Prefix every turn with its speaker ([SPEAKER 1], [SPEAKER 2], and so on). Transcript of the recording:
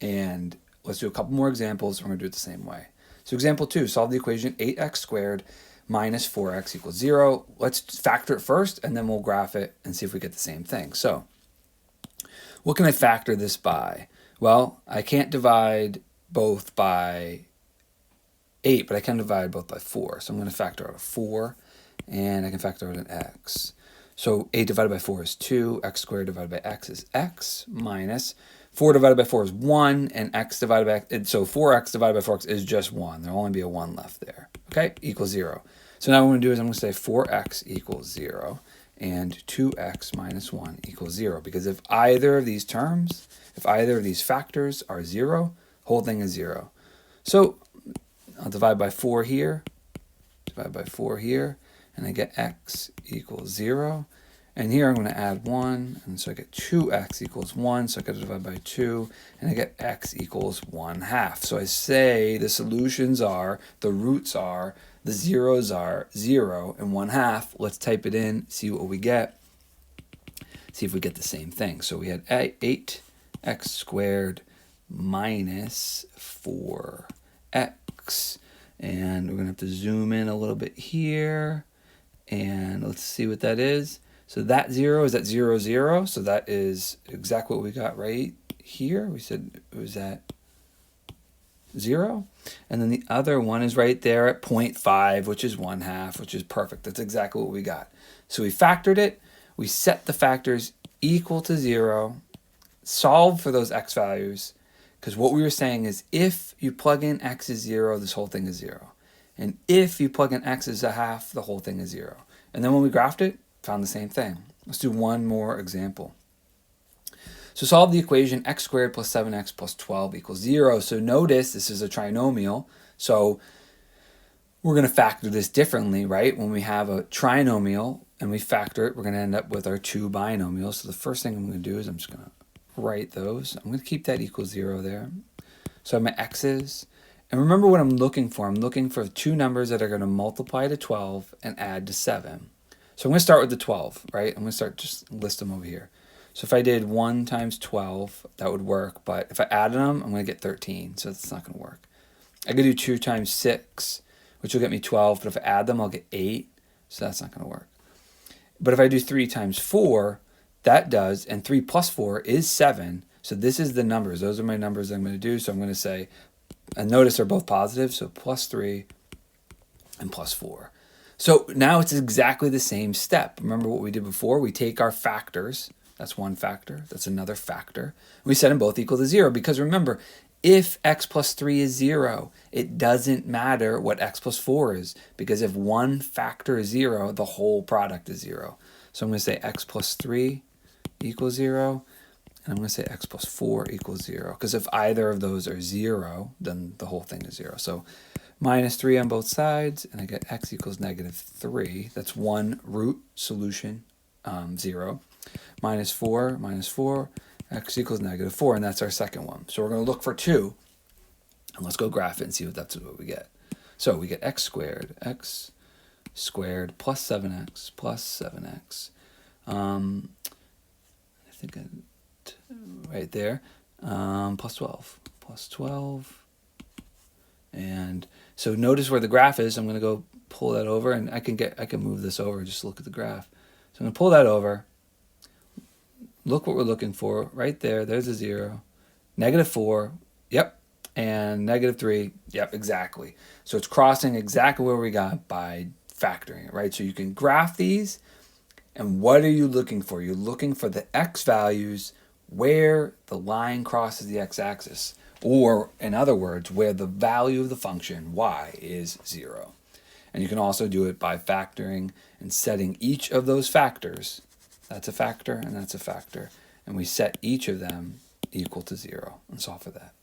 [SPEAKER 1] And let's do a couple more examples. We're going to do it the same way. So example 2, solve the equation 8x squared minus 4x equals 0. Let's factor it first, and then we'll graph it and see if we get the same thing. So what can I factor this by? Well, I can't divide both by 8, but I can divide both by 4. So I'm going to factor out a 4, and I can factor out an x. So 8 divided by 4 is 2, x squared divided by x is x, minus 4 divided by 4 is 1, and x divided by x, so 4x divided by 4x is just 1. There'll only be a 1 left there, okay, equals 0. So now what I'm going to do is I'm going to say 4x equals 0, and 2x minus 1 equals 0, because if either of these terms, if either of these factors are 0, whole thing is 0. So I'll divide by 4 here, divide by 4 here, and I get x equals 0. And here I'm going to add 1, and so I get 2x equals 1, so I got to divide by 2, and I get x equals 1/2. So I say the solutions are, the roots are, the zeros are 0 and 1/2. Let's type it in, see what we get, see if we get the same thing. So we had 8x squared minus 4x. And we're going to have to zoom in a little bit here, and let's see what that is. So that 0 is at 0, 0. So that is exactly what we got right here. We said it was at 0. And then the other one is right there at 0.5, which is 1/2, which is perfect. That's exactly what we got. So we factored it. We set the factors equal to 0, solve for those x values, because what we were saying is if you plug in x is 0, this whole thing is 0. And if you plug in x is 1/2, the whole thing is 0. And then when we graphed it, found the same thing. Let's do one more example. So solve the equation x squared plus 7x plus 12 equals 0. So notice this is a trinomial. So we're going to factor this differently, right? When we have a trinomial and we factor it, we're going to end up with our two binomials. So the first thing I'm going to do is I'm just going to write those. I'm going to keep that equals 0 there. So I have my x's. And remember what I'm looking for. I'm looking for two numbers that are going to multiply to 12 and add to 7. So I'm going to start with the 12, right? I'm going to start just list them over here. So if I did 1 times 12, that would work. But if I added them, I'm going to get 13. So that's not going to work. I could do 2 times 6, which will get me 12. But if I add them, I'll get 8. So that's not going to work. But if I do 3 times 4, that does. And 3 plus 4 is 7. So this is the numbers. Those are my numbers I'm going to do. So I'm going to say, and notice they're both positive. So plus 3 and plus 4. So now it's exactly the same step. Remember what we did before? We take our factors. That's one factor. That's another factor. We set them both equal to 0 because remember, if x plus 3 is 0, it doesn't matter what x plus 4 is because if one factor is 0, the whole product is 0. So I'm going to say x plus 3 equals 0, and I'm going to say x plus 4 equals 0 because if either of those are 0, then the whole thing is 0. So minus 3 on both sides, and I get x equals negative 3. That's one root solution, 0. Minus 4, x equals negative 4, and that's our second one. So we're going to look for 2, and let's go graph it and see what we get. So we get x squared plus 7x plus 7x. I think right there, plus 12. And so notice where the graph is. I'm going to go pull that over, and I can move this over. Just look at the graph. So I'm going to pull that over. Look what we're looking for right there. There's a 0. Negative 4. Yep. And negative 3. Yep, exactly. So it's crossing exactly where we got by factoring it, right? So you can graph these. And what are you looking for? You're looking for the x values where the line crosses the x-axis. Or, in other words, where the value of the function y is 0. And you can also do it by factoring and setting each of those factors. That's a factor and that's a factor. And we set each of them equal to 0 and solve for that.